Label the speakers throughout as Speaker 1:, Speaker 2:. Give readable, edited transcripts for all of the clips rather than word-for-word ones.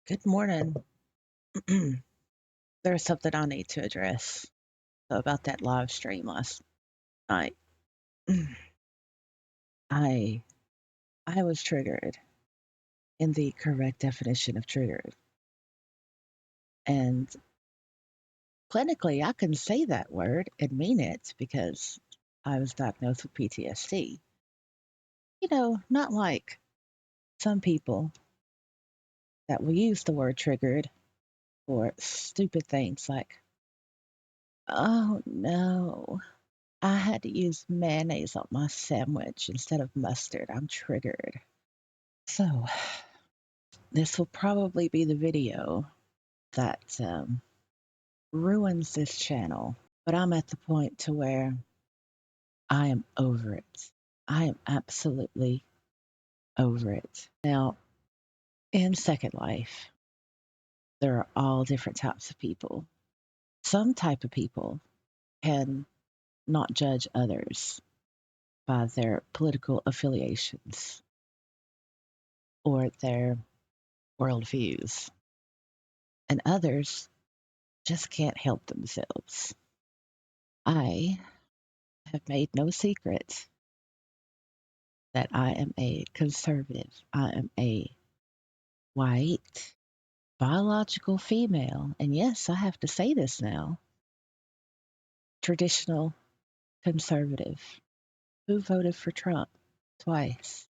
Speaker 1: Good morning. There's something I need to address about that live stream last night. I I was triggered in the correct definition of triggered. And clinically I can say that word and mean it because I was diagnosed with PTSD. Not like some people that will use the word triggered for stupid things like, oh no, I had to use mayonnaise on my sandwich instead of mustard. I'm triggered. So, this will probably be the video that ruins this channel, but I'm at the point to where I am over it. I am absolutely over it. Now, in Second Life, there are all different types of people. Some type of people can not judge others by their political affiliations or their worldviews, and others just can't help themselves. I have made no secret that I am a conservative. I am a white, biological female. And yes, I have to say this now, traditional conservative who voted for Trump twice.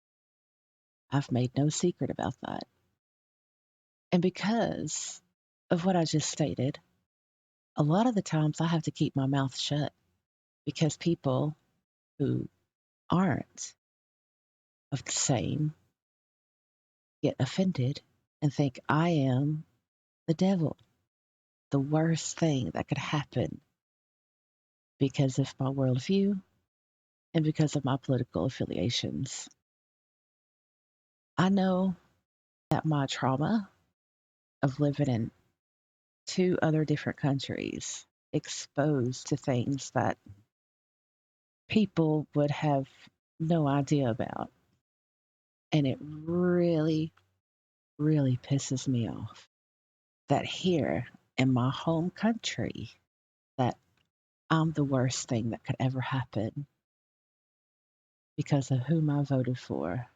Speaker 1: I've made no secret about that. And because of what I just stated, a lot of the times I have to keep my mouth shut because people who aren't of the same get offended and think I am the devil, the worst thing that could happen because of my worldview and because of my political affiliations. I know that my trauma of living in two other different countries, exposed to things that people would have no idea about. And it really, really pisses me off that here in my home country, that I'm the worst thing that could ever happen because of whom I voted for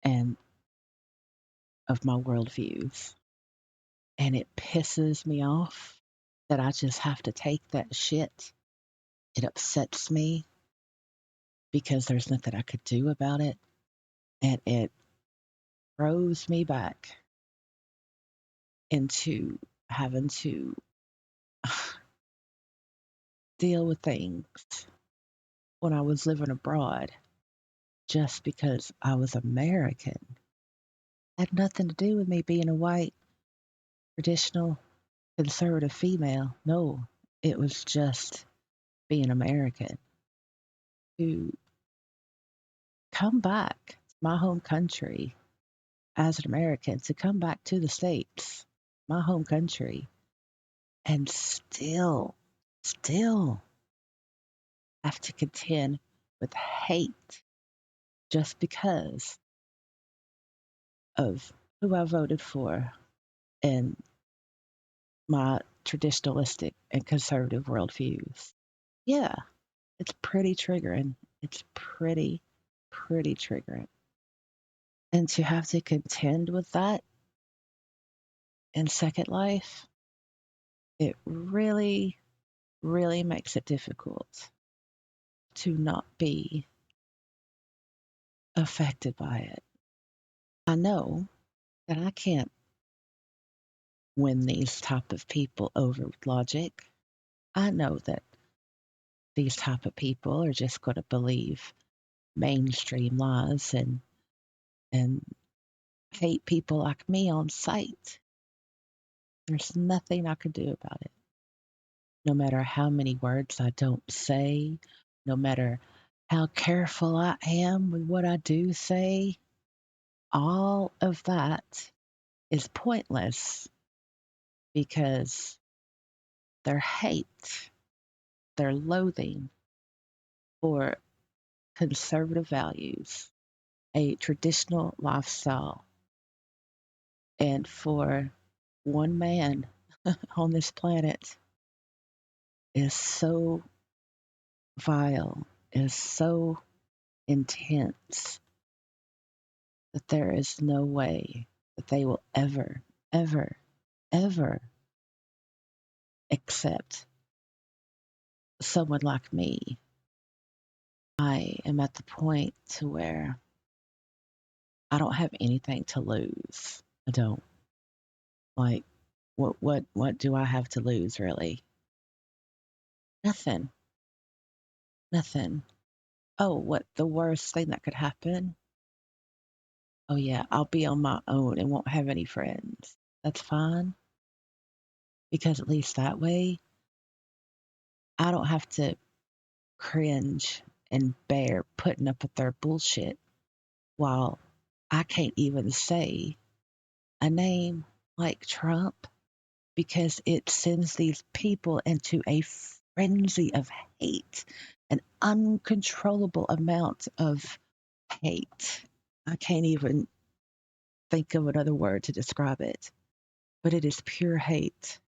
Speaker 1: and of my worldviews. And it pisses me off that I just have to take that shit. It upsets me because there's nothing I could do about it. And it throws me back into having to deal with things when I was living abroad just because I was American. It had nothing to do with me being a white, traditional, conservative female. No, it was just being American. To come back to my home country as an American, to come back to the States, my home country, and still have to contend with hate just because of who I voted for and my traditionalistic and conservative worldviews. Yeah, it's pretty triggering. It's pretty triggering. And to have to contend with that in Second Life, it really, really makes it difficult to not be affected by it. I know that I can't win these type of people over with logic. I know that these type of people are just going to believe mainstream lies and hate people like me on sight. There's nothing I can do about it. No matter how many words I don't say, no matter how careful I am with what I do say, all of that is pointless because their hate, their loathing for conservative values, a traditional lifestyle, And for one man on this planet is so vile, is so intense that there is no way that they will ever, ever, ever accept someone like me. I am at the point to where I don't have anything to lose. I don't. Like, what do I have to lose really? Nothing. Nothing. Oh, what the worst thing that could happen? Oh yeah, I'll be on my own and won't have any friends. That's fine because at least that way I don't have to cringe and bear putting up with their bullshit while I can't even say a name like Trump because it sends these people into a frenzy of hate, an uncontrollable amount of hate. I can't even think of another word to describe it, but it is pure hate.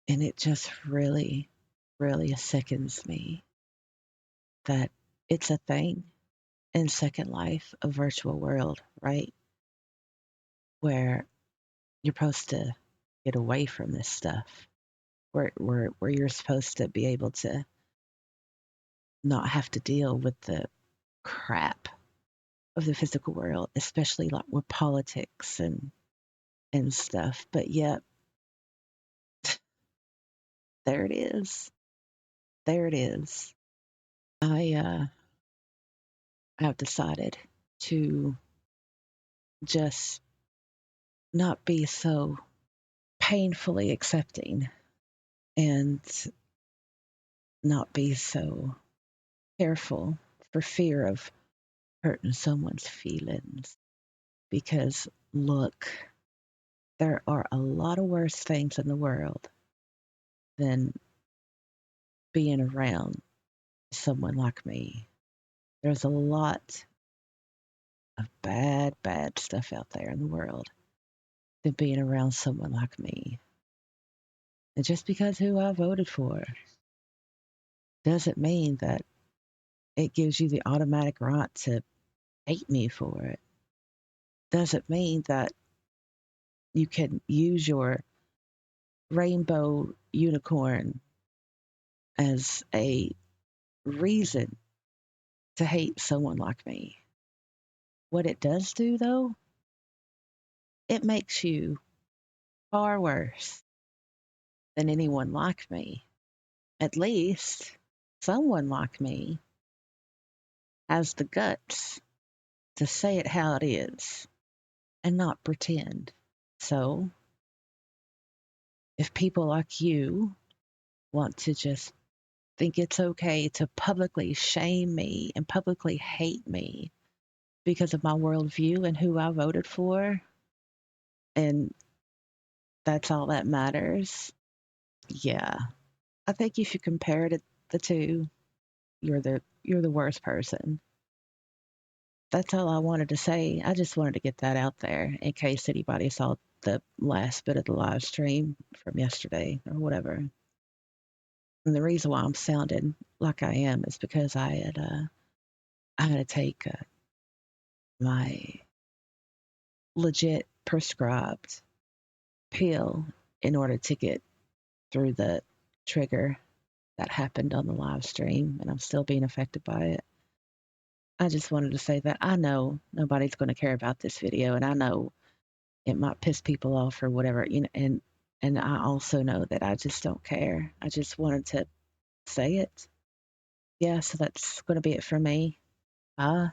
Speaker 1: And it just really, really sickens me that it's a thing in Second Life, a virtual world, right? Where you're supposed to get away from this stuff, where you're supposed to be able to not have to deal with the crap of the physical world, especially like with politics and stuff. But yet, there it is. There it is. I have decided to just not be so painfully accepting and not be so careful for fear of hurting someone's feelings. Because look, there are a lot of worse things in the world than being around someone like me. There's a lot of bad, bad stuff out there in the world than being around someone like me. And just because who I voted for doesn't mean that it gives you the automatic right to hate me for it. Doesn't mean that you can use your rainbow unicorn as a reason to hate someone like me. What it does do, though, it makes you far worse than anyone like me. At least someone like me has the guts to say it how it is and not pretend. So, if people like you want to just think it's okay to publicly shame me and publicly hate me because of my worldview and who I voted for, and that's all that matters, yeah, I think if you compare the two, you're the worst person. That's all I wanted to say. I just wanted to get that out there in case anybody saw the last bit of the live stream from yesterday or whatever. And the reason why I'm sounding like I am is because I had to take my legit prescribed pill in order to get through the trigger that happened on the live stream, and I'm still being affected by it. I just wanted to say that I know nobody's going to care about this video, and I know it might piss people off or whatever, and I also know that I just don't care. I just wanted to say it. Yeah, so that's going to be it for me. Bye.